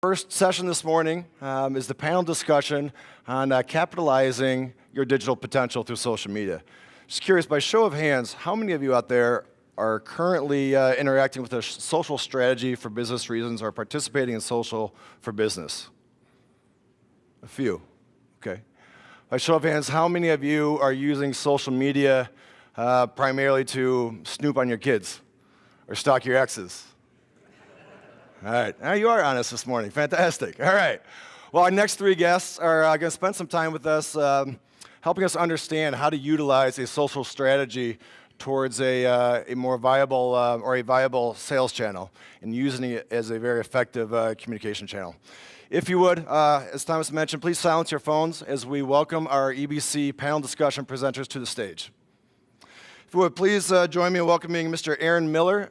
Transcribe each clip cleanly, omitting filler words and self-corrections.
First session this morning is the panel discussion on capitalizing your digital potential through social media. Just curious, by show of hands, how many of you out there are currently interacting with a social strategy for business reasons or participating in social for business? A few, okay. By show of hands, how many of you are using social media primarily to snoop on your kids or stalk your exes? All right, now you are honest this morning, fantastic. All right, well, our next three guests are going to spend some time with us helping us understand how to utilize a social strategy towards a more viable or a viable sales channel and using it as a very effective communication channel. If you would, as Thomas mentioned, please silence your phones as we welcome our EBC panel discussion presenters to the stage. If you would, please join me in welcoming Mr. Aaron Miller,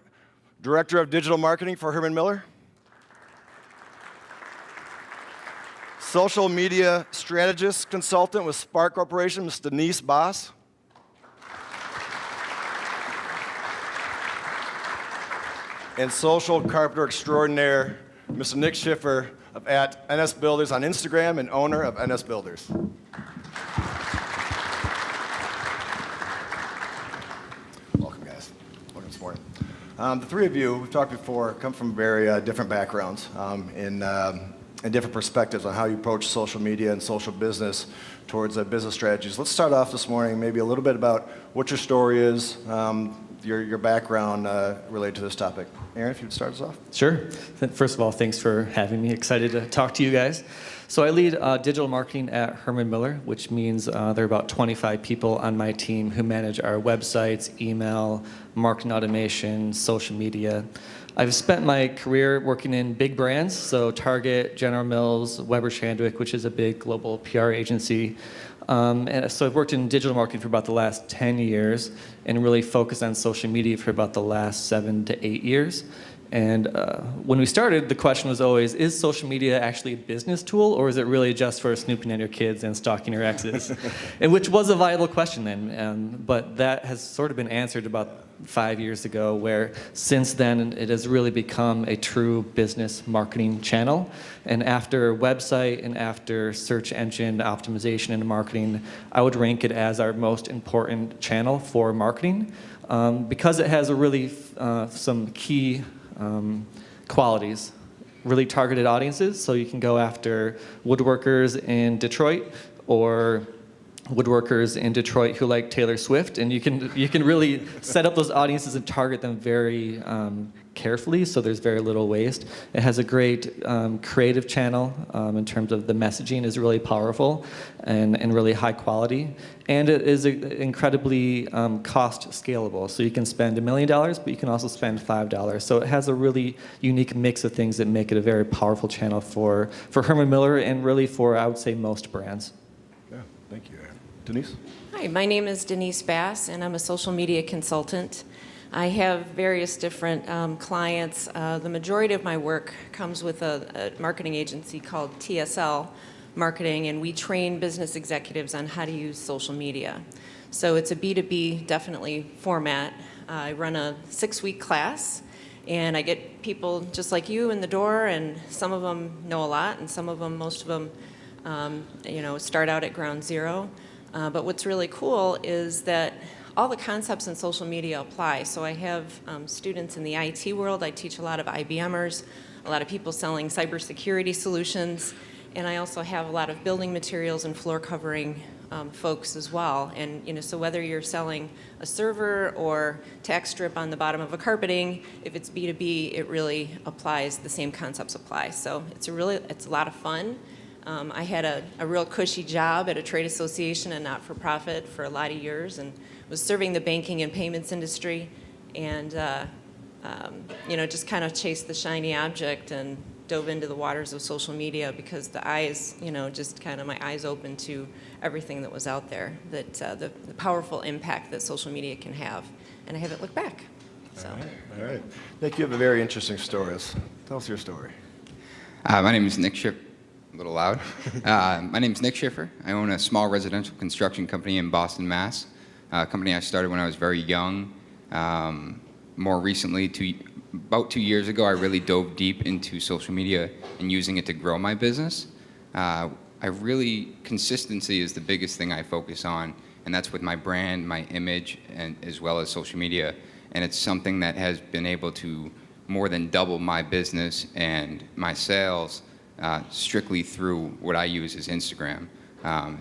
Director of Digital Marketing for Herman Miller. Social media strategist consultant with Spark Corporation, Ms. Denise Boss. And social carpenter extraordinaire, Mr. Nick Schiffer of NS Builders on Instagram and owner of NS Builders. Welcome, guys. Welcome this morning. The three of you, we've talked before, come from very different backgrounds and different perspectives on how you approach social media and social business towards business strategies. Let's start off this morning maybe a little bit about what your story is, your background related to this topic. Aaron, if you'd start us off. Sure. First of all, thanks for having me. Excited to talk to you guys. So I lead digital marketing at Herman Miller, which means there are about 25 people on my team who manage our websites, email, marketing automation, social media. I've spent my career working in big brands, so Target, General Mills, Weber Shandwick, which is a big global PR agency. And so I've worked in digital marketing for about the last 10 years and really focused on social media for about the last 7 to 8 years. And when we started, the question was always, is social media actually a business tool, or is it really just for snooping on your kids and stalking your exes? And which was a viable question then, but that has sort of been answered about 5 years ago, where since then it has really become a true business marketing channel. And after website and after search engine optimization and marketing, I would rank it as our most important channel for marketing because it has a really some key qualities, really targeted audiences, so you can go after woodworkers in Detroit or woodworkers in Detroit who like Taylor Swift, and you can really set up those audiences and target them very carefully, so there's very little waste. It has a great creative channel in terms of the messaging is really powerful and really high quality, and it is incredibly cost scalable, so you can spend $1 million, but you can also spend $5. So it has a really unique mix of things that make it a very powerful channel for Herman Miller and really for, I would say, most brands. Yeah, thank you, Aaron. Denise? Hi, my name is Denise Bass, and I'm a social media consultant. I have various different clients. The majority of my work comes with a marketing agency called TSL Marketing, and we train business executives on how to use social media. So it's a B2B, definitely, format. I run a 6-week class, and I get people just like you in the door, and some of them know a lot, and most of them, start out at ground zero. But what's really cool is that all the concepts in social media apply. So I have students in the IT world. I teach a lot of IBMers, a lot of people selling cybersecurity solutions, and I also have a lot of building materials and floor covering folks as well. And so whether you're selling a server or tack strip on the bottom of a carpeting, if it's B2B, it really applies. The same concepts apply. So it's a lot of fun. I had a real cushy job at a trade association and not-for-profit for a lot of years, and was serving the banking and payments industry, and just kind of chased the shiny object and dove into the waters of social media because the eyes, just kind of my eyes opened to everything that was out there, that the powerful impact that social media can have, and I haven't looked back. So. All right. Nick, you have a very interesting story. Tell us your story. My name is Nick Schiffer. A little loud. My name is Nick Schiffer. I own a small residential construction company in Boston, Mass. A company I started when I was very young. More recently, about 2 years ago, I really dove deep into social media and using it to grow my business. Consistency is the biggest thing I focus on, and that's with my brand, my image, and as well as social media. And it's something that has been able to more than double my business and my sales strictly through what I use as Instagram.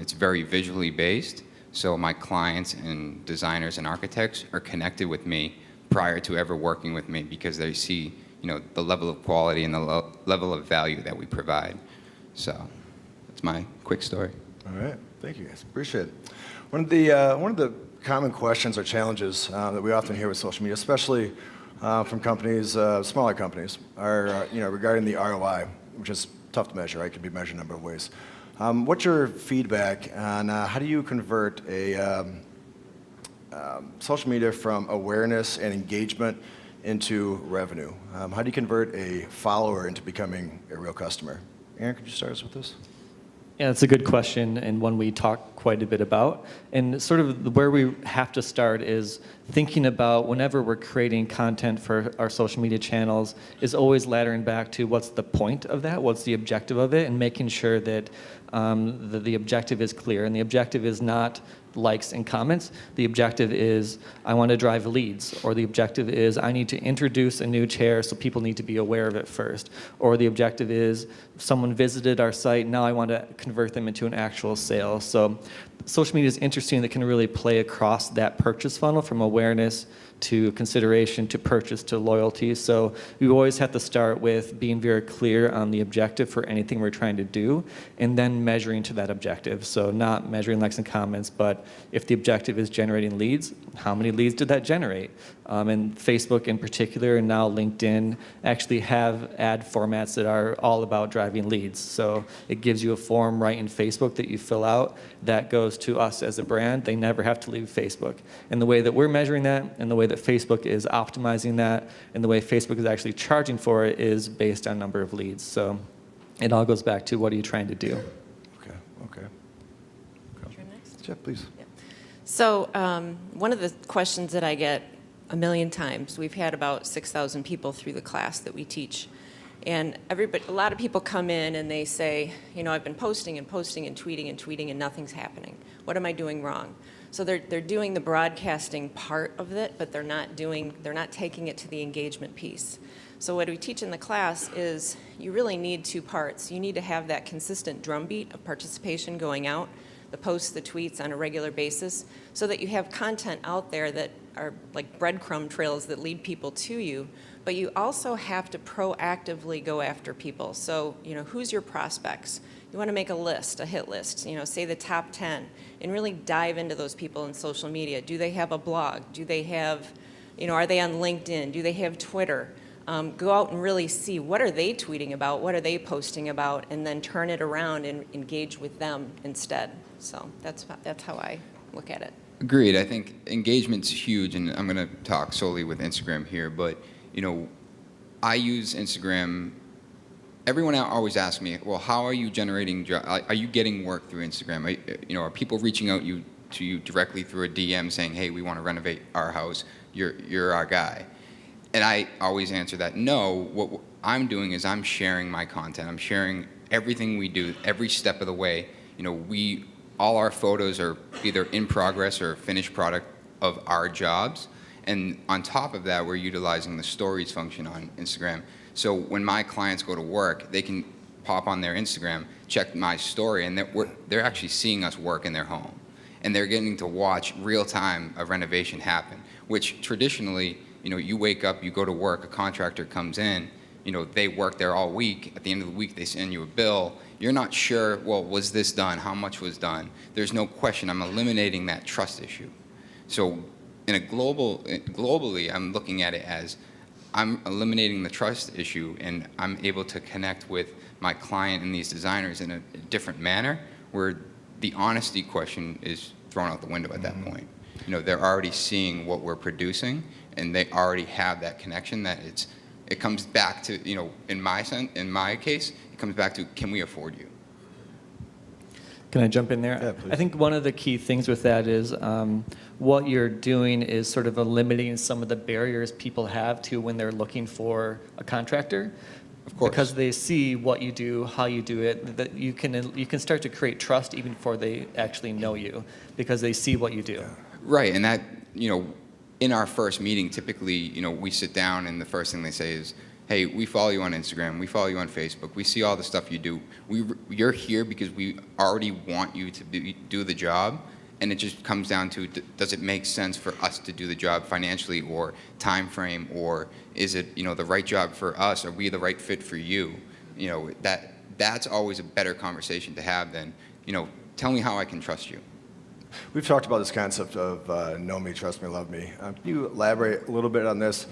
It's very visually based, so my clients and designers and architects are connected with me prior to ever working with me because they see, the level of quality and the level of value that we provide. So that's my quick story. All right, thank you guys, appreciate it. One of the common questions or challenges that we often hear with social media, especially from companies, smaller companies, are regarding the ROI, which is tough to measure, right? It can be measured a number of ways. What's your feedback on how do you convert a social media from awareness and engagement into revenue? How do you convert a follower into becoming a real customer? Aaron, could you start us with this? Yeah, it's a good question and one we talk quite a bit about. And sort of where we have to start is thinking about whenever we're creating content for our social media channels is always laddering back to what's the point of that, what's the objective of it, and making sure that the objective is clear. And the objective is not likes and comments. The objective is I want to drive leads, or the objective is I need to introduce a new chair so people need to be aware of it first, or the objective is someone visited our site, now I want to convert them into an actual sale. So social media is interesting that can really play across that purchase funnel from awareness to consideration to purchase to loyalty. So we always have to start with being very clear on the objective for anything we're trying to do and then measuring to that objective. So not measuring likes and comments, but if the objective is generating leads, how many leads did that generate? And Facebook in particular and now LinkedIn actually have ad formats that are all about driving leads. So it gives you a form right in Facebook that you fill out that goes to us as a brand. They never have to leave Facebook. And the way that we're measuring that and the way that Facebook is optimizing that and the way Facebook is actually charging for it is based on number of leads. So it all goes back to what are you trying to do? Okay. You're next. Jeff, please. Yeah. So one of the questions that I get a million times, we've had about 6,000 people through the class that we teach. And a lot of people come in and they say, I've been posting and posting and tweeting and nothing's happening. What am I doing wrong? So they're doing the broadcasting part of it, but they're not taking it to the engagement piece. So what we teach in the class is you really need two parts. You need to have that consistent drumbeat of participation going out, the posts, the tweets on a regular basis, so that you have content out there that are like breadcrumb trails that lead people to you, but you also have to proactively go after people. So, who's your prospects? You want to make a list, a hit list, say the top 10, and really dive into those people in social media. Do they have a blog? Do they have, are they on LinkedIn? Do they have Twitter? Go out and really see what are they tweeting about, what are they posting about, and then turn it around and engage with them instead. So that's how I look at it. Agreed. I think engagement's huge, and I'm going to talk solely with Instagram here, but I use Instagram. Everyone always asks me, well, how are you generating, are you getting work through Instagram? Are people reaching out to you directly through a DM saying, hey, we want to renovate our house, you're our guy? And I always answer that, no. What I'm doing is I'm sharing my content. I'm sharing everything we do, every step of the way. All our photos are either in progress or finished product of our jobs. And on top of that, we're utilizing the stories function on Instagram. So when my clients go to work, they can pop on their Instagram, check my story, and they're actually seeing us work in their home. And they're getting to watch real time a renovation happen, which traditionally, you wake up, you go to work, a contractor comes in, they work there all week. At the end of the week, they send you a bill. You're not sure, well, was this done? How much was done? There's no question. I'm eliminating that trust issue. So globally, I'm looking at it as I'm eliminating the trust issue, and I'm able to connect with my client and these designers in a different manner, where the honesty question is thrown out the window at that point. They're already seeing what we're producing, and they already have that connection that it comes back to, in my case, it comes back to, can we afford you? Can I jump in there? Yeah, please. I think one of the key things with that is what you're doing is sort of eliminating some of the barriers people have to when they're looking for a contractor. Of course. Because they see what you do, how you do it, that you can start to create trust even before they actually know you, because they see what you do. Right, and that, in our first meeting, typically, we sit down and the first thing they say is, hey, we follow you on Instagram, we follow you on Facebook, we see all the stuff you do. You're here because we already want you to do the job, and it just comes down to, does it make sense for us to do the job financially or time frame, or is it, the right job for us? Are we the right fit for you? That's always a better conversation to have than, tell me how I can trust you. We've talked about this concept of know me, trust me, love me. Can you elaborate a little bit on this?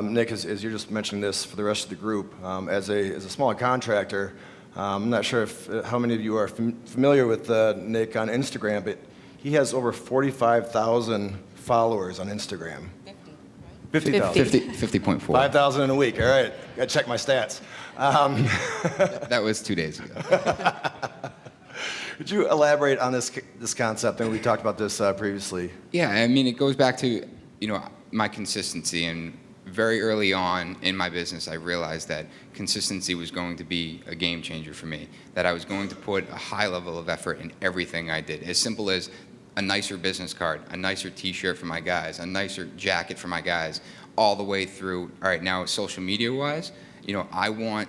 Nick, as you're just mentioning this for the rest of the group, as a small contractor, I'm not sure how many of you are familiar with Nick on Instagram, but he has over 45,000 followers on Instagram. 50,000. 50.4. 5,000 in a week. All right, gotta check my stats. That was 2 days ago. Could you elaborate on this concept? And we talked about this previously. Yeah, I mean, it goes back to, my consistency. And very early on in my business, I realized that consistency was going to be a game changer for me, that I was going to put a high level of effort in everything I did. As simple as a nicer business card, a nicer t-shirt for my guys, a nicer jacket for my guys, all the way through, all right, now social media-wise, I want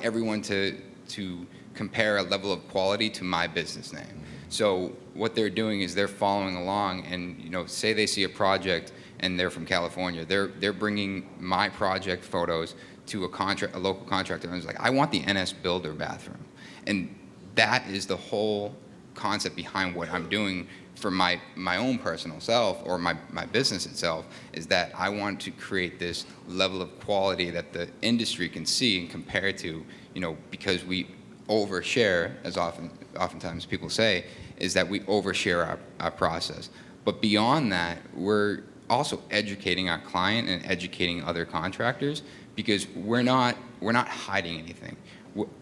everyone to compare a level of quality to my business name. So what they're doing is they're following along, and say they see a project and they're from California, they're bringing my project photos to a local contractor, and it's like, I want the NS Builder bathroom, and that is the whole concept behind what I'm doing for my own personal self or my business itself, is that I want to create this level of quality that the industry can see and compare to, because we overshare, as oftentimes people say, is that we overshare our process. But beyond that, we're also educating our client and educating other contractors, because we're not hiding anything.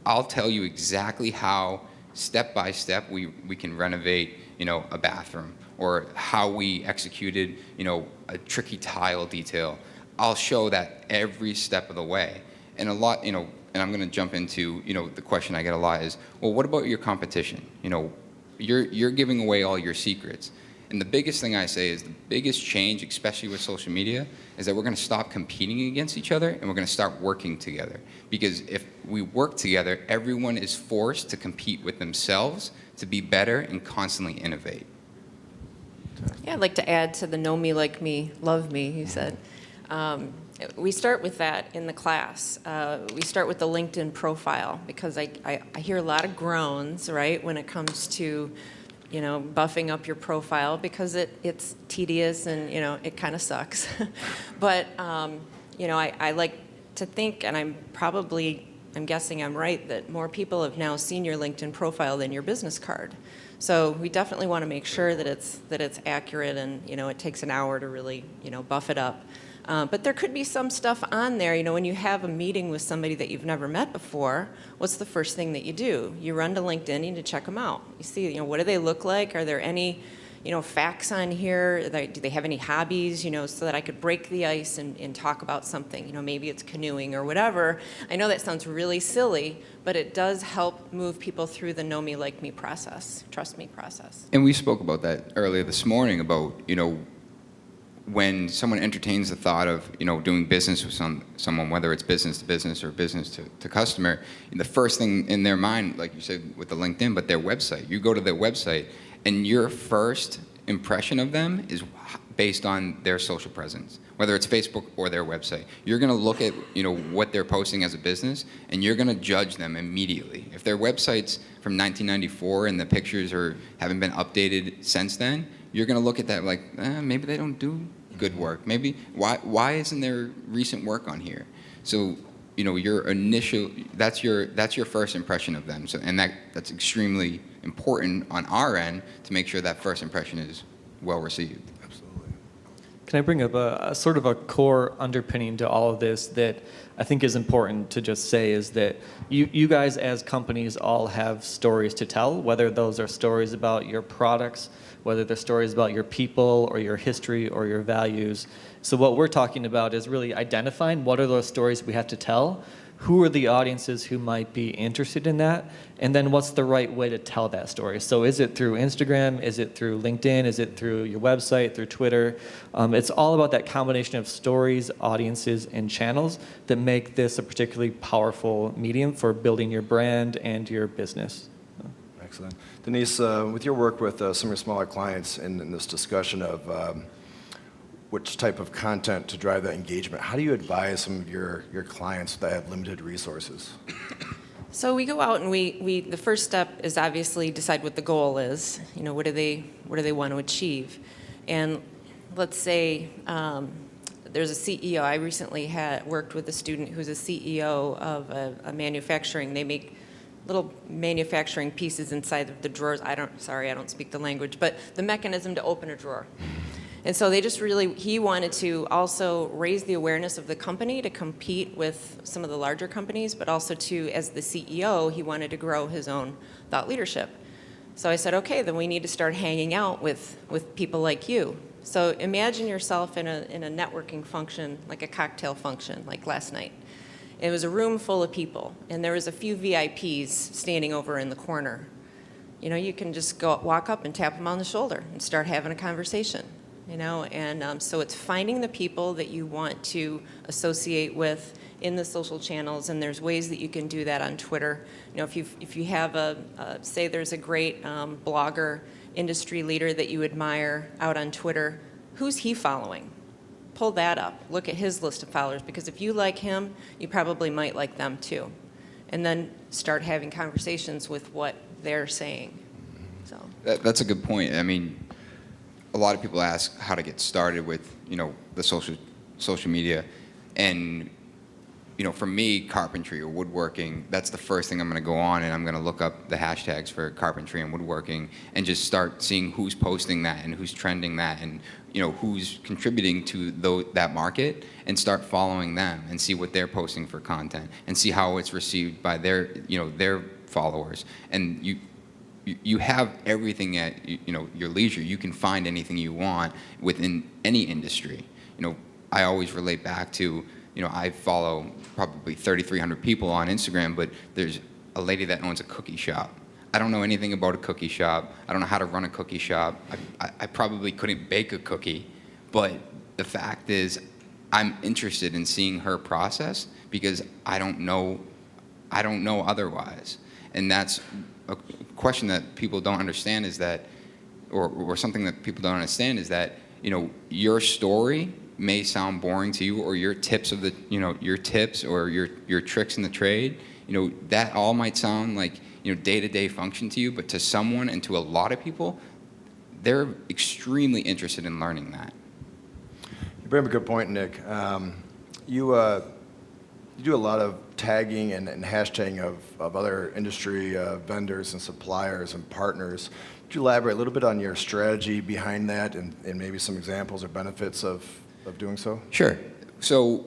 I'll tell you exactly how, step by step, we can renovate, a bathroom, or how we executed, a tricky tile detail. I'll show that every step of the way. And a lot, and I'm going to jump into, the question I get a lot is, well, what about your competition? You're giving away all your secrets. And the biggest thing I say is the biggest change, especially with social media, is that we're going to stop competing against each other and we're going to start working together. Because if we work together, everyone is forced to compete with themselves to be better and constantly innovate. Yeah, I'd like to add to the know me, like me, love me, you said. We start with that in the class. We start with the LinkedIn profile, because I hear a lot of groans, right, when it comes to, buffing up your profile, because it's tedious and, it kind of sucks. But, I like to think, and I'm guessing I'm right, that more people have now seen your LinkedIn profile than your business card. So we definitely want to make sure that it's accurate, and, it takes an hour to really, buff it up. But there could be some stuff on there, when you have a meeting with somebody that you've never met before, what's the first thing that you do? You run to LinkedIn, you need to check them out. You see, what do they look like? Are there any, facts on here? Do they have any hobbies, so that I could break the ice and talk about something? Maybe it's canoeing or whatever. I know that sounds really silly, but it does help move people through the know me, like me process, trust me process. And we spoke about that earlier this morning about, when someone entertains the thought of, doing business with someone, whether it's business to business or business to customer, the first thing in their mind, like you said with the LinkedIn, but their website. You go to their website, and your first impression of them is based on their social presence, whether it's Facebook or their website. You're going to look at, what they're posting as a business, and you're going to judge them immediately. If their website's from 1994 and the pictures haven't been updated since then, you're going to look at that like, maybe they don't do good work. Maybe, why isn't there recent work on here? So, your initial, that's your first impression of them. So, and that's extremely important on our end to make sure that first impression is well received. Absolutely. Can I bring up a sort of a core underpinning to all of this that I think is important to just say is that you guys as companies all have stories to tell, whether those are stories about your products, whether they're stories about your people or your history or your values. So what we're talking about is really identifying what are those stories we have to tell, who are the audiences who might be interested in that, and then what's the right way to tell that story. So is it through Instagram? Is it through LinkedIn? Is it through your website, through Twitter? It's all about that combination of stories, audiences, and channels that make this a particularly powerful medium for building your brand and your business. Excellent. Denise, with your work with some of your smaller clients in this discussion of which type of content to drive that engagement, how do you advise some of your clients that have limited resources? So we go out and the first step is obviously decide what the goal is. You know, what do they want to achieve? And let's say there's a CEO. I recently worked with a student who's a CEO of a manufacturing. They make little manufacturing pieces inside of the drawers. I don't speak the language, but the mechanism to open a drawer. And so he wanted to also raise the awareness of the company to compete with some of the larger companies, but also as the CEO, he wanted to grow his own thought leadership. So I said, okay, then we need to start hanging out with people like you. So imagine yourself in a networking function, like a cocktail function, like last night. It was a room full of people, and there was a few VIPs standing over in the corner. You know, you can just walk up and tap them on the shoulder and start having a conversation. You know, and so it's finding the people that you want to associate with in the social channels, and there's ways that you can do that on Twitter. You know, if you have say there's a great blogger, industry leader that you admire out on Twitter, who's he following? Pull that up. Look at his list of followers, because if you like him, you probably might like them too. And then start having conversations with what they're saying. So That's a good point. I mean, a lot of people ask how to get started with, you know, the social media, and, you know, for me, carpentry or woodworking, that's the first thing I'm going to go on, and I'm going to look up the hashtags for carpentry and woodworking and just start seeing who's posting that and who's trending that and, you know, who's contributing to that market, and start following them and see what they're posting for content and see how it's received by their followers. And you have everything at your leisure. You can find anything you want within any industry. You know, I always relate back to, you know, I follow probably 3,300 people on Instagram, but there's a lady that owns a cookie shop. I don't know anything about a cookie shop. I don't know how to run a cookie shop. I probably couldn't bake a cookie, but the fact is I'm interested in seeing her process because I don't know otherwise. And that's a question that people don't understand is that, or something that people don't understand is that, you know, your story may sound boring to you, or your tips or your tricks in the trade, you know, that all might sound like, you know, day-to-day function to you, but to someone and to a lot of people, they're extremely interested in learning that. You bring up a good point, Nick. You do a lot of tagging and hashtagging of other industry vendors and suppliers and partners. Could you elaborate a little bit on your strategy behind that and maybe some examples or benefits of doing so? Sure. So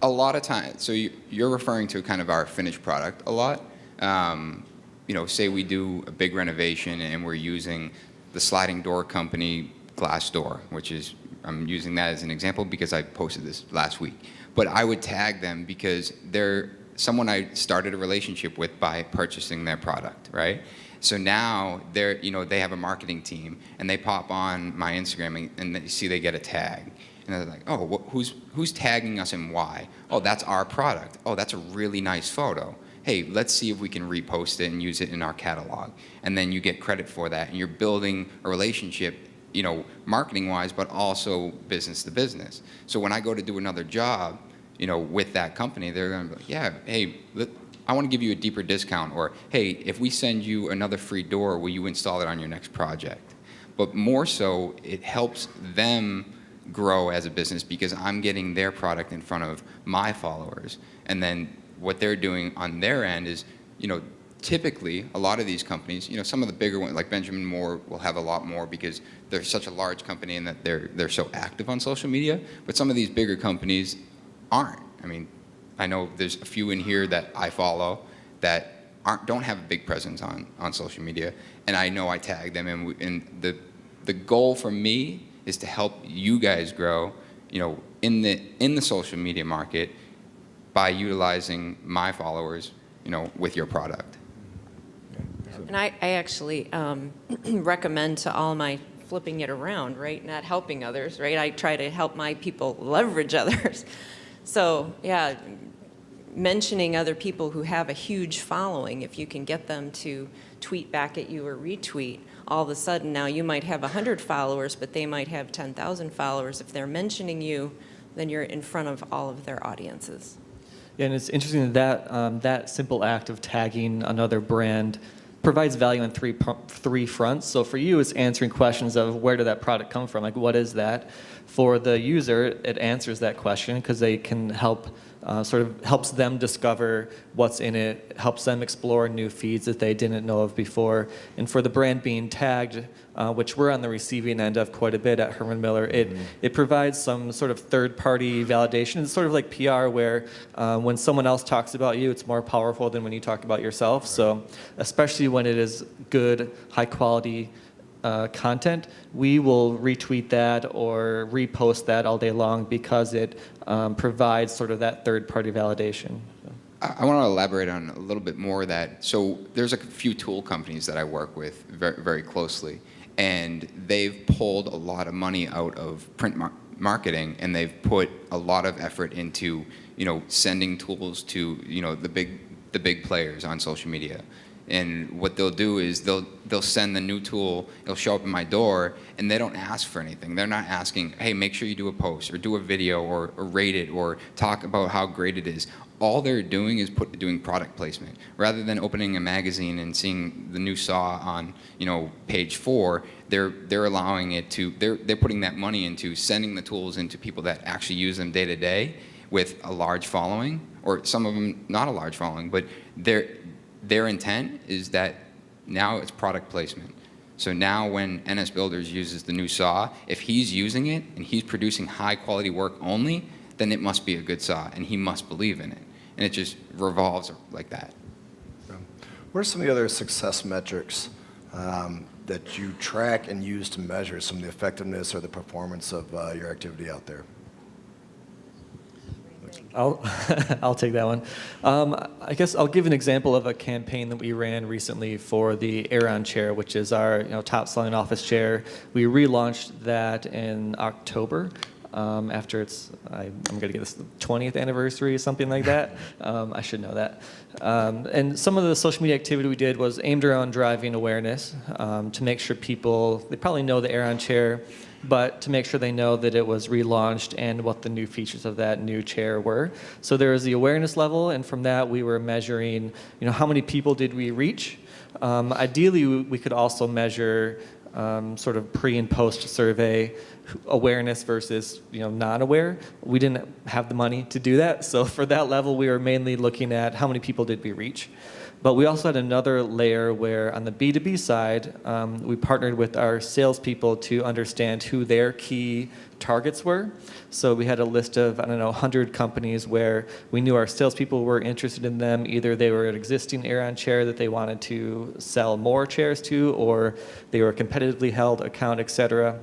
a lot of times, so you're referring to kind of our finished product a lot. You know, say we do a big renovation and we're using the sliding door company Glassdoor, which is, I'm using that as an example because I posted this last week. But I would tag them because they're someone I started a relationship with by purchasing their product, right? So now they have a marketing team and they pop on my Instagram and they see they get a tag. And they're like, oh, who's tagging us and why? Oh, that's our product. Oh, that's a really nice photo. Hey, let's see if we can repost it and use it in our catalog. And then you get credit for that and you're building a relationship, you know, marketing-wise, but also business to business. So when I go to do another job, you know, with that company, they're going to be like, yeah, hey, I want to give you a deeper discount, or hey, if we send you another free door, will you install it on your next project? But more so, it helps them grow as a business because I'm getting their product in front of my followers. And then what they're doing on their end is, you know, typically, a lot of these companies, some of the bigger ones, like Benjamin Moore, will have a lot more because they're such a large company and that they're so active on social media. But some of these bigger companies aren't. I mean, I know there's a few in here that I follow that don't have a big presence on social media, and I know I tag them. And the goal for me is to help you guys grow, in the social media market by utilizing my followers, with your product. And I actually recommend to all my flipping it around, right? Not helping others, right? I try to help my people leverage others. So, yeah, mentioning other people who have a huge following, if you can get them to tweet back at you or retweet, all of a sudden now you might have 100 followers, but they might have 10,000 followers. If they're mentioning you, then you're in front of all of their audiences. Yeah, and it's interesting that that simple act of tagging another brand provides value on three fronts. So for you, it's answering questions of where did that product come from? Like, what is that? For the user, it answers that question because they can help, sort of helps them discover what's in it, helps them explore new feeds that they didn't know of before. And for the brand being tagged, which we're on the receiving end of quite a bit at Herman Miller, it provides some sort of third-party validation. It's sort of like PR where when someone else talks about you, it's more powerful than when you talk about yourself. Right. So especially when it is good, high-quality content, we will retweet that or repost that all day long because it provides sort of that third-party validation. I want to elaborate on a little bit more of that. So there's a few tool companies that I work with very, very closely, and they've pulled a lot of money out of print marketing, and they've put a lot of effort into, sending tools to, the big players on social media. And what they'll do is they'll send the new tool, it'll show up in my door, and they don't ask for anything. They're not asking, hey, make sure you do a post or do a video or rate it or talk about how great it is. All they're doing is doing product placement. Rather than opening a magazine and seeing the new saw on, page 4, they're allowing it to, they're putting that money into sending the tools into people that actually use them day to day with a large following, or some of them not a large following, but their intent is that now it's product placement. So now when NS Builders uses the new saw, if he's using it and he's producing high quality work only, then it must be a good saw and he must believe in it. And it just revolves like that. What are some of the other success metrics that you track and use to measure some of the effectiveness or the performance of your activity out there? I'll take that one. I guess I'll give an example of a campaign that we ran recently for the Aeron chair, which is our top-selling office chair. We relaunched that in October. After I'm going to get this 20th anniversary or something like that. I should know that. And some of the social media activity we did was aimed around driving awareness to make sure they probably know the Aeron chair, but to make sure they know that it was relaunched and what the new features of that new chair were. So there was the awareness level, and from that we were measuring, how many people did we reach. Ideally, we could also measure sort of pre and post survey awareness versus non-aware. We didn't have the money to do that, so for that level we were mainly looking at how many people did we reach. But we also had another layer where on the B2B side, we partnered with our salespeople to understand who their key targets were. So we had a list of, 100 companies where we knew our salespeople were interested in them. Either they were an existing Aeron chair that they wanted to sell more chairs to, or they were a competitively held account, et cetera.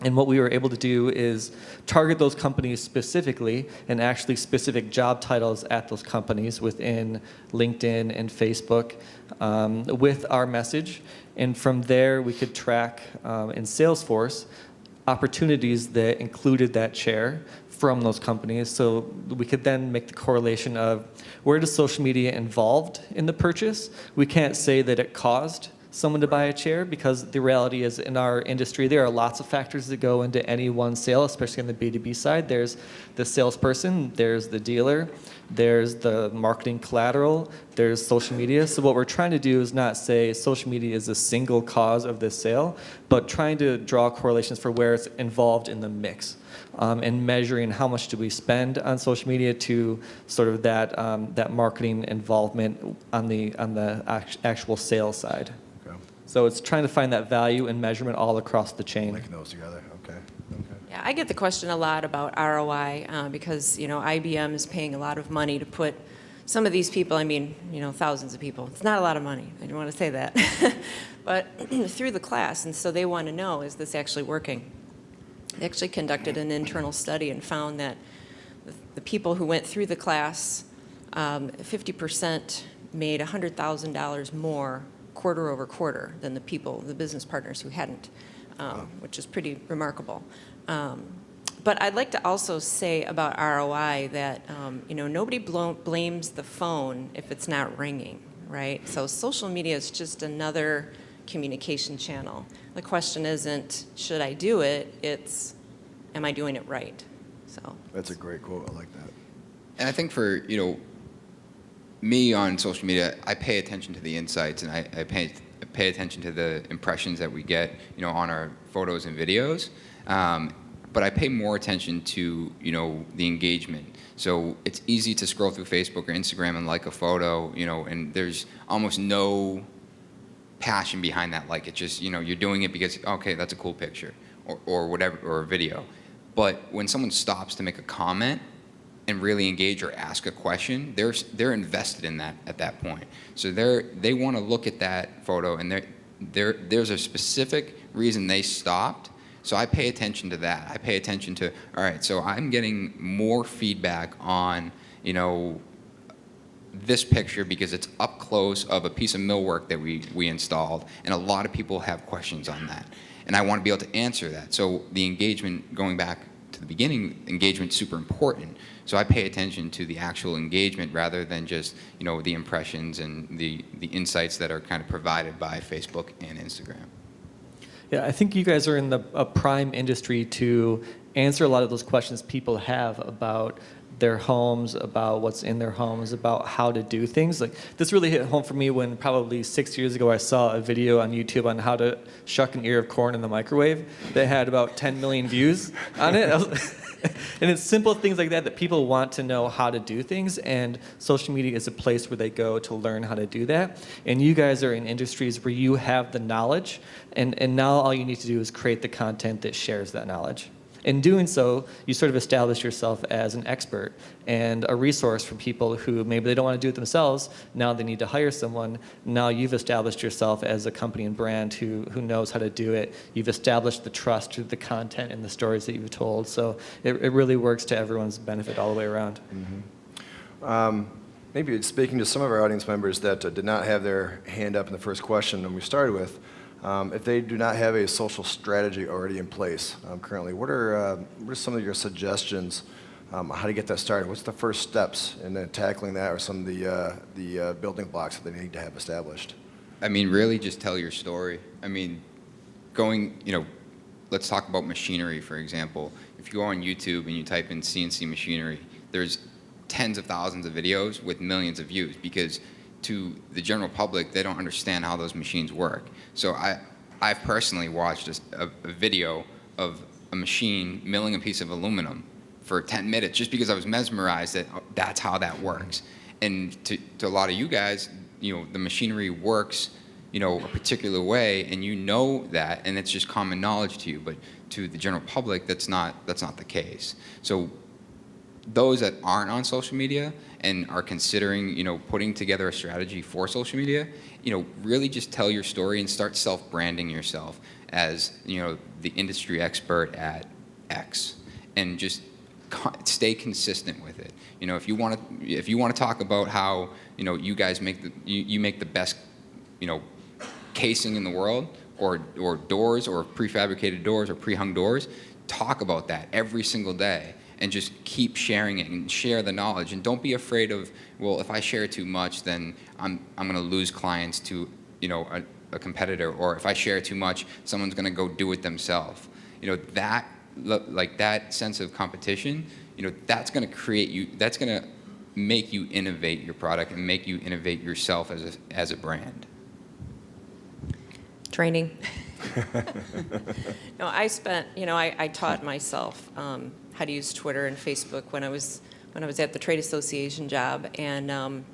And what we were able to do is target those companies specifically and actually specific job titles at those companies within LinkedIn and Facebook with our message. And from there, we could track in Salesforce opportunities that included that chair from those companies. So we could then make the correlation of where does social media involved in the purchase. We can't say that it caused someone to buy a chair, because the reality is in our industry, there are lots of factors that go into any one sale, especially on the B2B side. There's the salesperson, there's the dealer, there's the marketing collateral, there's social media. So what we're trying to do is not say social media is a single cause of this sale, but trying to draw correlations for where it's involved in the mix. And measuring how much do we spend on social media to sort of that marketing involvement on the actual sales side. Okay. So it's trying to find that value and measurement all across the chain. Linking those together. Okay. Okay. Yeah, I get the question a lot about ROI because, IBM is paying a lot of money to put some of these people, thousands of people. It's not a lot of money. I don't want to say that. But through the class, and so they want to know, is this actually working? They actually conducted an internal study and found that the people who went through the class, 50% made $100,000 more quarter over quarter than the business partners who hadn't, which is pretty remarkable. But I'd like to also say about ROI that, nobody blames the phone if it's not ringing, right? So social media is just another communication channel. The question isn't, should I do it? It's, am I doing it right? So That's a great quote. I like that. And I think for, me on social media, I pay attention to the insights, and I pay attention to the impressions that we get, on our photos and videos. But I pay more attention to, the engagement. So it's easy to scroll through Facebook or Instagram and like a photo, and there's almost no passion behind that. Like, it's just, you're doing it because, okay, that's a cool picture or whatever, or a video. But when someone stops to make a comment and really engage or ask a question, they're invested in that at that point. So they want to look at that photo, and there's a specific reason they stopped. So I pay attention to that. I pay attention to, all right, so I'm getting more feedback on, this picture because it's up close of a piece of millwork that we installed, and a lot of people have questions on that. And I want to be able to answer that. So the engagement, going back to the beginning, engagement's super important. So I pay attention to the actual engagement rather than just, the impressions and the insights that are kind of provided by Facebook and Instagram. Yeah, I think you guys are in a prime industry to answer a lot of those questions people have about their homes, about what's in their homes, about how to do things. Like, this really hit home for me when probably 6 years ago I saw a video on YouTube on how to shuck an ear of corn in the microwave that had about 10 million views on it. And it's simple things like that people want to know how to do things, and social media is a place where they go to learn how to do that. And you guys are in industries where you have the knowledge, and now all you need to do is create the content that shares that knowledge. In doing so, you sort of establish yourself as an expert and a resource for people who maybe they don't want to do it themselves. Now they need to hire someone. Now you've established yourself as a company and brand who knows how to do it. You've established the trust through the content and the stories that you've told. So it really works to everyone's benefit all the way around. Mm-hmm. Maybe speaking to some of our audience members that did not have their hand up in the first question and we started with, if they do not have a social strategy already in place currently, what are some of your suggestions how to get that started? What's the first steps in tackling that, or some of the building blocks that they need to have established? Really just tell your story. Let's talk about machinery, for example. If you go on YouTube and you type in CNC machinery, there's tens of thousands of videos with millions of views, because to the general public, they don't understand how those machines work. So I've personally watched a video of a machine milling a piece of aluminum for 10 minutes just because I was mesmerized that that's how that works. And to a lot of you guys, the machinery works, a particular way, and that, and it's just common knowledge to you. But to the general public, that's not the case. So those that aren't on social media and are considering, putting together a strategy for social media, really just tell your story and start self-branding yourself as, the industry expert at X, and just stay consistent with it. If you want to talk about how, you guys make the best, casing in the world, or doors, or prefabricated doors, or pre-hung doors, talk about that every single day. And just keep sharing it and share the knowledge. And don't be afraid of, well, if I share too much, then I'm going to lose clients to, a competitor, or if I share too much, someone's going to go do it themselves. That like that sense of competition, that's going to create you. That's going to make you innovate your product and make you innovate yourself as a brand. Training. No, I taught myself how to use Twitter and Facebook when I was at the trade association job, and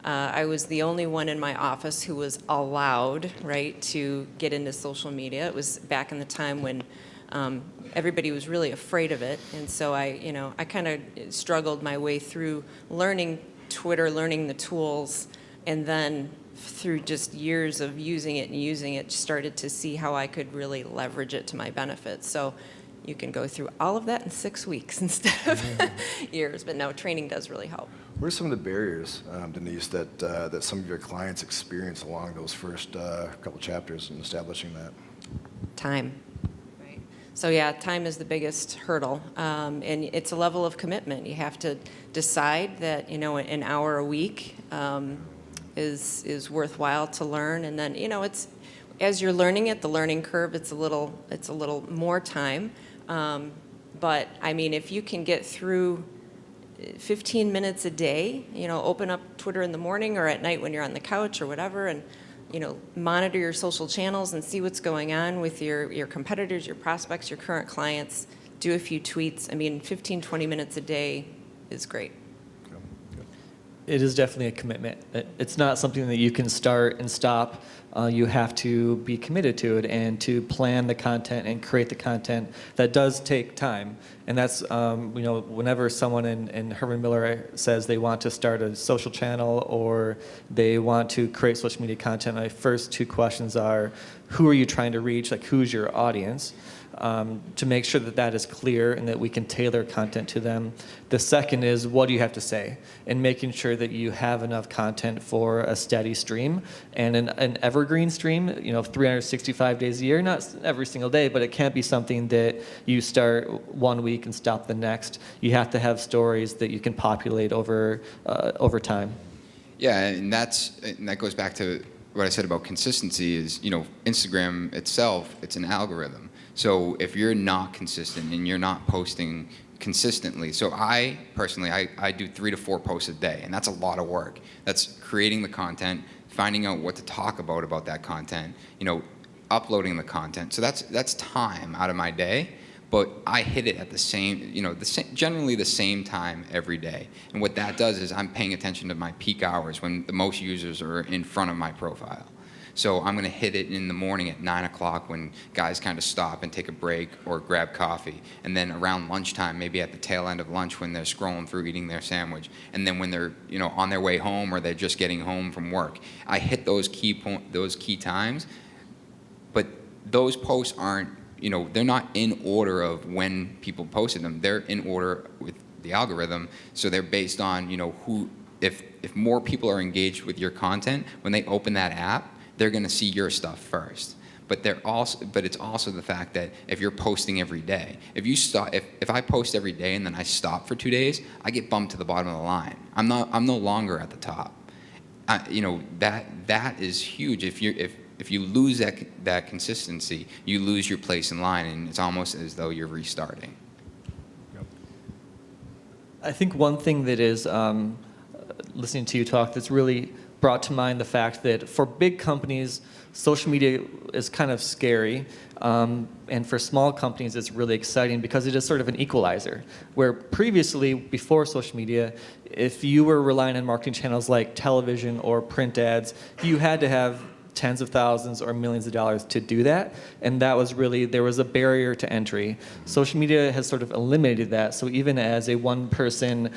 I was the only one in my office who was allowed, right, to get into social media. It was back in the time when everybody was really afraid of it, and so I kind of struggled my way through learning Twitter, learning the tools, and then through just years of using it, started to see how I could really leverage it to my benefit. So you can go through all of that in 6 weeks instead of years, but no, training does really help. What are some of the barriers, Denise, that some of your clients experience along those first couple chapters in establishing that? Time. Right. So yeah, time is the biggest hurdle, and it's a level of commitment. You have to decide that an hour a week is worthwhile to learn, and then it's as you're learning it, the learning curve, it's a little more time, but I mean, if you can get through 15 minutes a day, open up Twitter in the morning or at night when you're on the couch or whatever, and monitor your social channels and see what's going on with your competitors, your prospects, your current clients, do a few tweets. I mean, 15-20 minutes a day is great. It is definitely a commitment. It's not something that you can start and stop. You have to be committed to it and to plan the content and create the content. That does take time. And that's, whenever someone in Herman Miller says they want to start a social channel or they want to create social media content, my first two questions are, who are you trying to reach? Like, who's your audience? To make sure that that is clear and that we can tailor content to them. The second is, what do you have to say? And making sure that you have enough content for a steady stream and an evergreen stream, 365 days a year, not every single day, but it can't be something that you start one week and stop the next. You have to have stories that you can populate over time. Yeah, and that goes back to what I said about consistency is, Instagram itself, it's an algorithm. So if you're not consistent and you're not posting consistently, so I personally, I do 3 to 4 posts a day, and that's a lot of work. That's creating the content, finding out what to talk about that content, uploading the content. So that's time out of my day, but I hit it at the same, generally the same time every day. And what that does is I'm paying attention to my peak hours when the most users are in front of my profile. So I'm going to hit it in the morning at 9 o'clock when guys kind of stop and take a break or grab coffee. And then around lunchtime, maybe at the tail end of lunch when they're scrolling through eating their sandwich. And then when they're on their way home or they're just getting home from work. I hit those key times, but those posts aren't, they're not in order of when people posted them. They're in order with the algorithm, so they're based on, who, if more people are engaged with your content, when they open that app, they're going to see your stuff first. But it's also the fact that if you're posting every day, if I post every day and then I stop for 2 days, I get bumped to the bottom of the line. I'm no longer at the top. That is huge. If you lose that consistency, you lose your place in line, and it's almost as though you're restarting. Yep. I think one thing that is, listening to you talk, that's really brought to mind the fact that for big companies, social media is kind of scary, and for small companies, it's really exciting because it is sort of an equalizer. Where previously, before social media, if you were relying on marketing channels like television or print ads, you had to have tens of thousands or millions of dollars to do that, and that was really, there was a barrier to entry. Social media has sort of eliminated that, so even as a one-person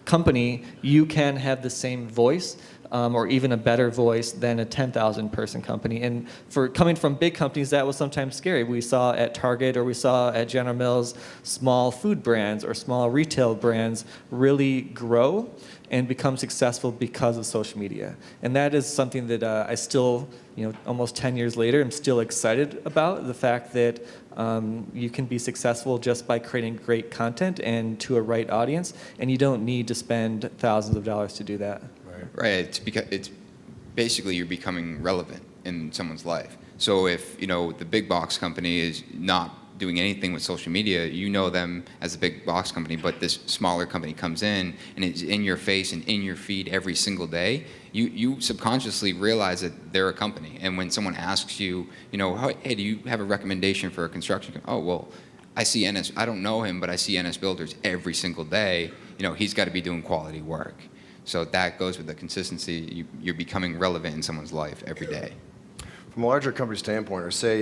company, you can have the same voice or even a better voice than a 10,000 person company. And for coming from big companies, that was sometimes scary. We saw at Target or we saw at General Mills small food brands or small retail brands really grow and become successful because of social media. And that is something that I still, almost 10 years later, I'm still excited about, the fact that you can be successful just by creating great content and to a right audience, and you don't need to spend thousands of dollars to do that. Right. It's because basically you're becoming relevant in someone's life. So if the big box company is not doing anything with social media, you know them as a big box company, but this smaller company comes in and it's in your face and in your feed every single day, you subconsciously realize that they're a company. And when someone asks you, hey, do you have a recommendation for a construction company? Oh, well, I see NS, I don't know him, but I see NS Builders every single day. He's got to be doing quality work. So that goes with the consistency. You're becoming relevant in someone's life every day. From a larger company standpoint, or say,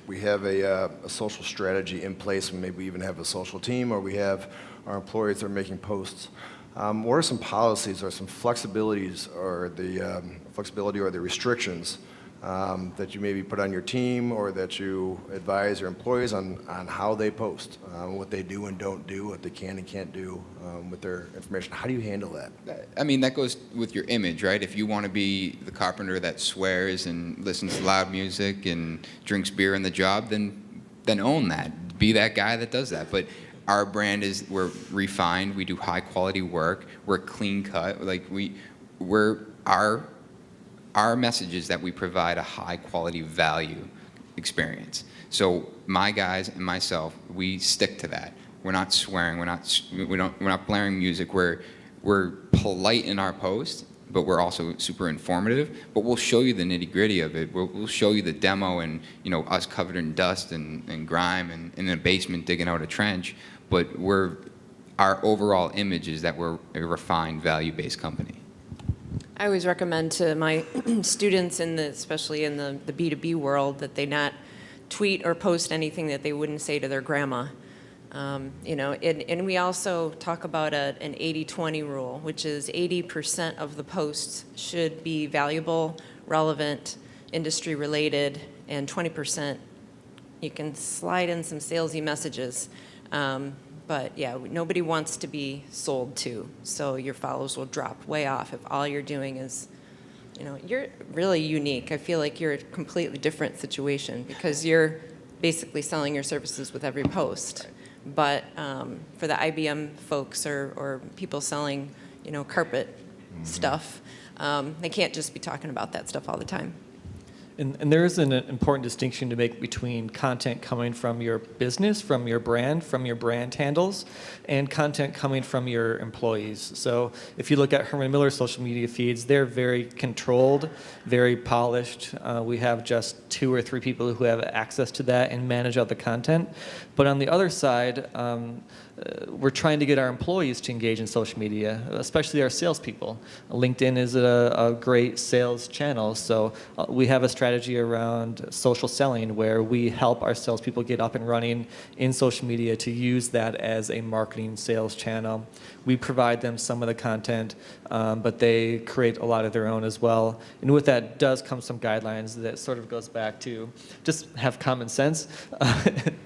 we have a social strategy in place, and maybe we even have a social team, or we have our employees that are making posts. What are some policies or some flexibilities or the restrictions that you maybe put on your team, or that you advise your employees on how they post, what they do and don't do, what they can and can't do with their information? How do you handle that? I mean, that goes with your image, right? If you want to be the carpenter that swears and listens to loud music and drinks beer in the job, then own that. Be that guy that does that. But our brand we're refined. We do high quality work. We're clean cut. Our message is that we provide a high quality value experience. So my guys and myself, we stick to that. We're not swearing. We're not blaring music. We're polite in our post, but we're also super informative. But we'll show you the nitty gritty of it. We'll show you the demo and us covered in dust and grime and in a basement digging out a trench. But our overall image is that we're a refined value-based company. I always recommend to my students, especially in the B2B world, that they not tweet or post anything that they wouldn't say to their grandma. And we also talk about an 80-20 rule, which is 80% of the posts should be valuable, relevant, industry related, and 20% you can slide in some salesy messages. But yeah, nobody wants to be sold to, so your follows will drop way off if all you're doing is, you're really unique. I feel like you're a completely different situation because you're basically selling your services with every post. But for the IBM folks or people selling, carpet stuff, they can't just be talking about that stuff all the time. And there is an important distinction to make between content coming from your business, from your brand handles, and content coming from your employees. So if you look at Herman Miller's social media feeds, they're very controlled, very polished. We have just 2 or 3 people who have access to that and manage out the content. But on the other side, we're trying to get our employees to engage in social media, especially our salespeople. LinkedIn is a great sales channel, so we have a strategy around social selling where we help our salespeople get up and running in social media to use that as a marketing sales channel. We provide them some of the content, but they create a lot of their own as well. And with that does come some guidelines that sort of goes back to just have common sense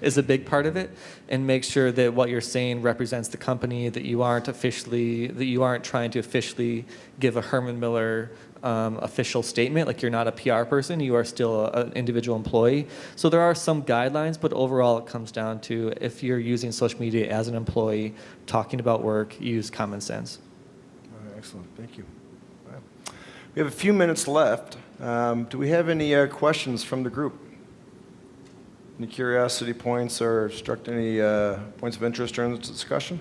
is a big part of it, and make sure that what you're saying represents the company, that you aren't trying to officially give a Herman Miller official statement, like you're not a PR person, you are still an individual employee. So there are some guidelines, but overall it comes down to if you're using social media as an employee, talking about work, use common sense. All right, excellent, thank you. All right. We have a few minutes left. Do we have any questions from the group? Any curiosity points or struck any points of interest during this discussion?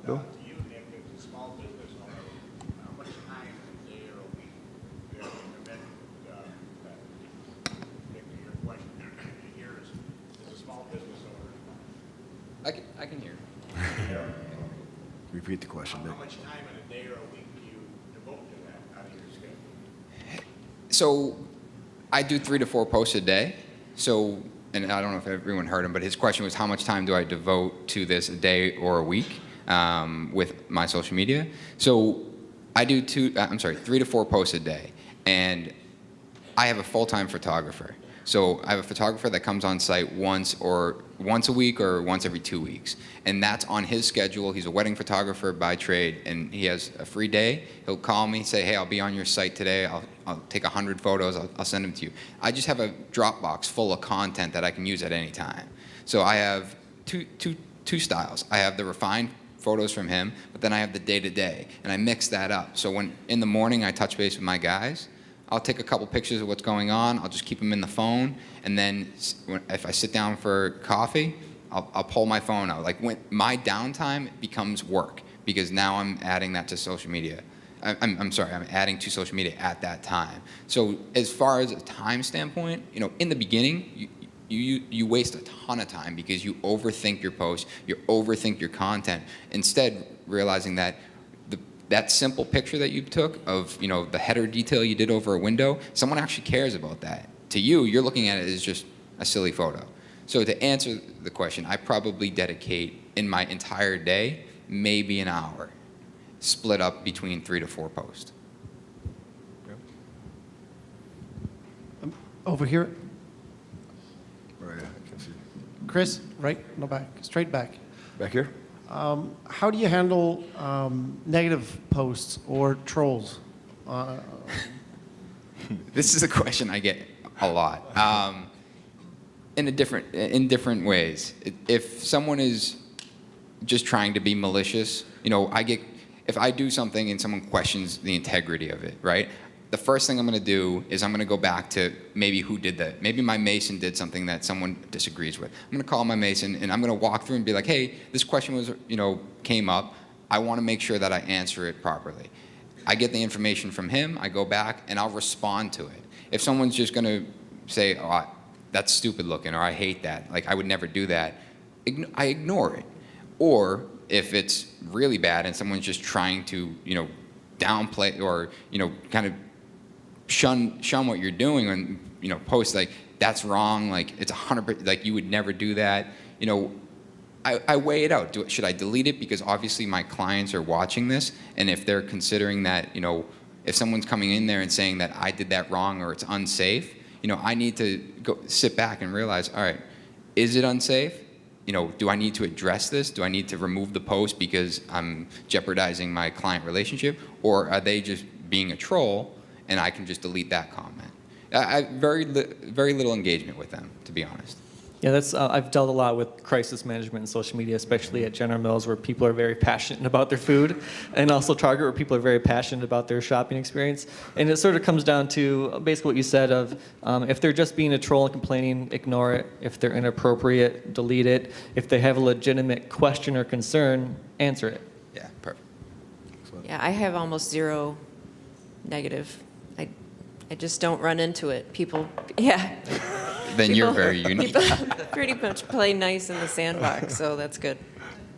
Bill? You, if it's a small business owner, how much time a day or a week do you have to commit to your question here is a small business owner? I can hear. Repeat the question, Dick. How much time in a day or a week do you devote to that out of your schedule? So I do 3 to 4 posts a day. So, and I don't know if everyone heard him, but his question was how much time do I devote to this a day or a week with my social media? So I do 3 to 4 posts a day. And I have a full-time photographer. So I have a photographer that comes on site once a week or once every 2 weeks. And that's on his schedule. He's a wedding photographer by trade, and he has a free day. He'll call me, say, hey, I'll be on your site today. I'll take 100 photos. I'll send them to you. I just have a Dropbox full of content that I can use at any time. So I have two styles. I have the refined photos from him, but then I have the day-to-day, and I mix that up. So when in the morning I touch base with my guys, I'll take a couple pictures of what's going on. I'll just keep them in the phone, and then if I sit down for coffee, I'll pull my phone out. Like when my downtime becomes work, because now I'm adding that to social media. I'm sorry, I'm adding to social media at that time. So as far as a time standpoint, in the beginning, you waste a ton of time because you overthink your post, you overthink your content, instead realizing that that simple picture that you took of the header detail you did over a window, someone actually cares about that. To you, you're looking at it as just a silly photo. So to answer the question, I probably dedicate in my entire day maybe an hour, split up between 3 to 4 posts. Over here, Right, I can see. Chris, right, no back, straight back. Back here? How do you handle negative posts or trolls? This is a question I get a lot. In different ways. If someone is just trying to be malicious, if I do something and someone questions the integrity of it, right? The first thing I'm going to do is I'm going to go back to maybe who did that. Maybe my mason did something that someone disagrees with. I'm going to call my mason and I'm going to walk through and be like, hey, this question was, came up. I want to make sure that I answer it properly. I get the information from him, I go back, and I'll respond to it. If someone's just going to say, oh, that's stupid looking, or I hate that, like I would never do that, I ignore it. Or if it's really bad and someone's just trying to, downplay or, kind of shun what you're doing and, post like, that's wrong, like it's 100%, like you would never do that, I weigh it out. Should I delete it? Because obviously my clients are watching this, and if they're considering that, if someone's coming in there and saying that I did that wrong or it's unsafe, I need to go sit back and realize, all right, is it unsafe? Do I need to address this? Do I need to remove the post because I'm jeopardizing my client relationship? Or are they just being a troll and I can just delete that comment? Very little engagement with them, to be honest. Yeah, that's I've dealt a lot with crisis management and social media, especially at General Mills, where people are very passionate about their food, and also Target, where people are very passionate about their shopping experience. And it sort of comes down to basically what you said of if they're just being a troll and complaining, ignore it. If they're inappropriate, delete it. If they have a legitimate question or concern, answer it. Yeah, perfect. Yeah, I have almost zero negative. I just don't run into it. People, yeah. Then you're People- very unique. People pretty much play nice in the sandbox, so that's good.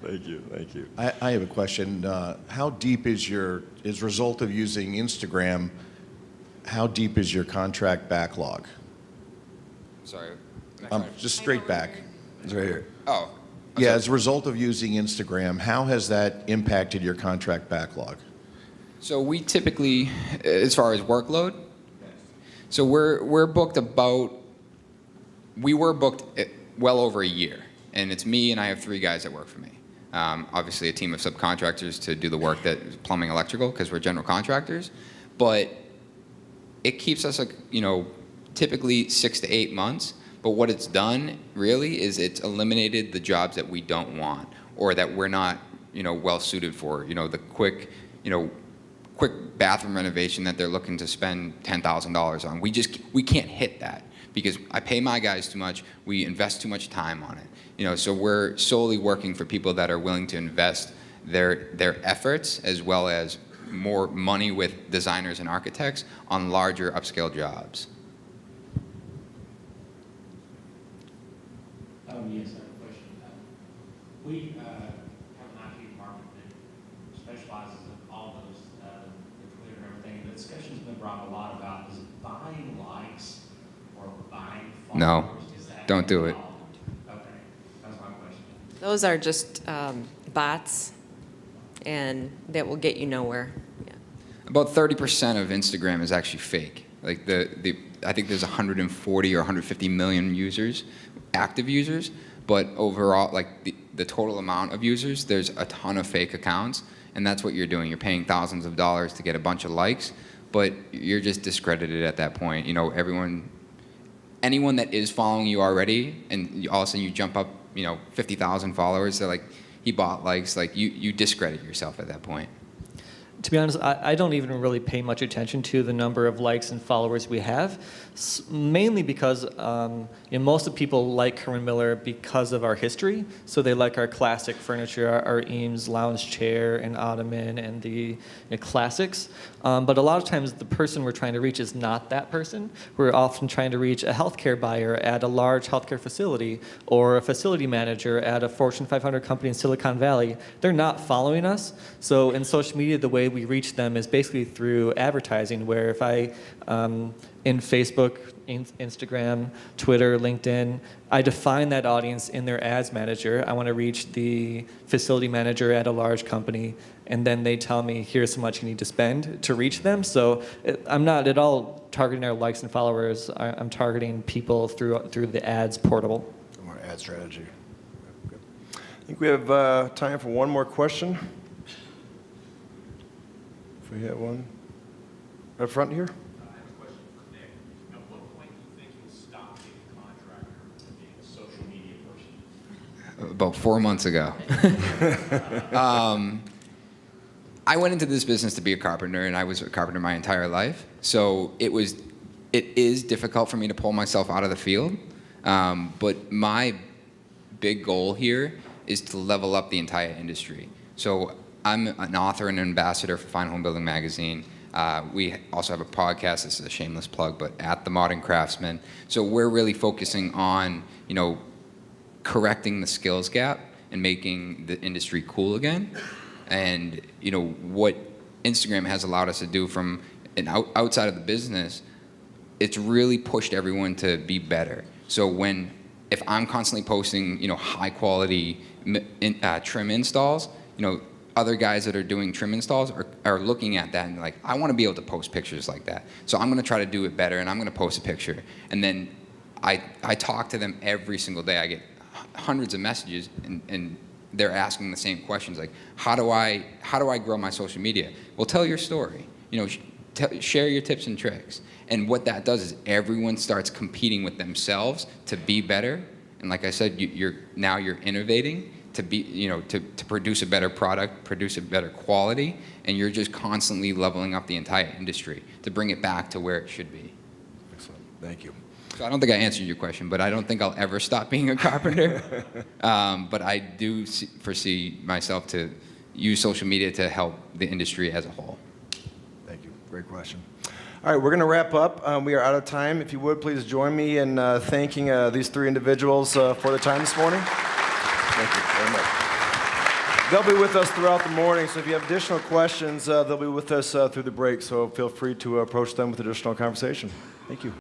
Thank you, thank you. I have a question. How deep is as a result of using Instagram, how deep is your contract backlog? Sorry. Just straight back. It's right here. Oh. Yeah, as a result of using Instagram, how has that impacted your contract backlog? So we typically, as far as workload, so we're booked we were booked well over a year, and it's me and I have 3 guys that work for me. Obviously a team of subcontractors to do the work that is plumbing, electrical, because we're general contractors, but it keeps us typically 6 to 8 months. But what it's done really is it's eliminated the jobs that we don't want or that we're not well suited for. The quick bathroom renovation that they're looking to spend $10,000 on. We can't hit that because I pay my guys too much. We invest too much time on it. So we're solely working for people that are willing to invest their efforts as well as more money with designers and architects on larger upscale jobs. Yes, I have a question. We have an IT department that specializes in all those, the Twitter and everything. The discussion's been brought a lot about is buying likes or buying followers. No, Is that don't do it. involved? Okay, that's my question. Those are just bots, and that will get you nowhere. Yeah. About 30% of Instagram is actually fake. Like I think there's 140 or 150 million users, active users, but overall, like the total amount of users, there's a ton of fake accounts, and that's what you're doing. You're paying thousands of dollars to get a bunch of likes, but you're just discredited at that point. Anyone that is following you already, and all of a sudden you jump up, 50,000 followers, they're like, he bought likes, like you discredit yourself at that point. To be honest, I don't even really pay much attention to the number of likes and followers we have, mainly because most of the people like Herman Miller because of our history. So they like our classic furniture, our Eames lounge chair and ottoman and the classics. But a lot of times the person we're trying to reach is not that person. We're often trying to reach a healthcare buyer at a large healthcare facility or a facility manager at a Fortune 500 company in Silicon Valley. They're not following us. So in social media, the way we reach them is basically through advertising, where if I, in Facebook, Instagram, Twitter, LinkedIn, I define that audience in their ads manager. I want to reach the facility manager at a large company, and then they tell me, here's how much you need to spend to reach them. So I'm not at all targeting our likes and followers. I'm targeting people through the ads portal. More ad strategy. Good. I think we have time for one more question. If we hit one. Up front here. I have a question for Nick. At what point do you think you'll stop being a contractor and being a social media person? About 4 months ago. I went into this business to be a carpenter, and I was a carpenter my entire life. So it is difficult for me to pull myself out of the field. But my big goal here is to level up the entire industry. So I'm an author and an ambassador for Fine Home Building Magazine. We also have a podcast. This is a shameless plug, but at The Modern Craftsman. So we're really focusing on, correcting the skills gap and making the industry cool again. And what Instagram has allowed us to do from outside of the business, it's really pushed everyone to be better. So if I'm constantly posting, high quality trim installs, other guys that are doing trim installs are looking at that and like, I want to be able to post pictures like that. So I'm going to try to do it better, and I'm going to post a picture. And then I talk to them every single day. I get hundreds of messages, and they're asking the same questions, like, how do I grow my social media? Well, tell your story. Share your tips and tricks. And what that does is everyone starts competing with themselves to be better. And like I said, you're innovating to be, to produce a better product, produce a better quality, and you're just constantly leveling up the entire industry to bring it back to where it should be. Excellent. Thank you. So I don't think I answered your question, but I don't think I'll ever stop being a carpenter. But I do foresee myself to use social media to help the industry as a whole. Thank you. Great question. All right, we're going to wrap up. We are out of time. If you would, please join me in thanking these three individuals for their time this morning. Thank you very much. They'll be with us throughout the morning, so if you have additional questions, they'll be with us through the break, so feel free to approach them with additional conversation. Thank you.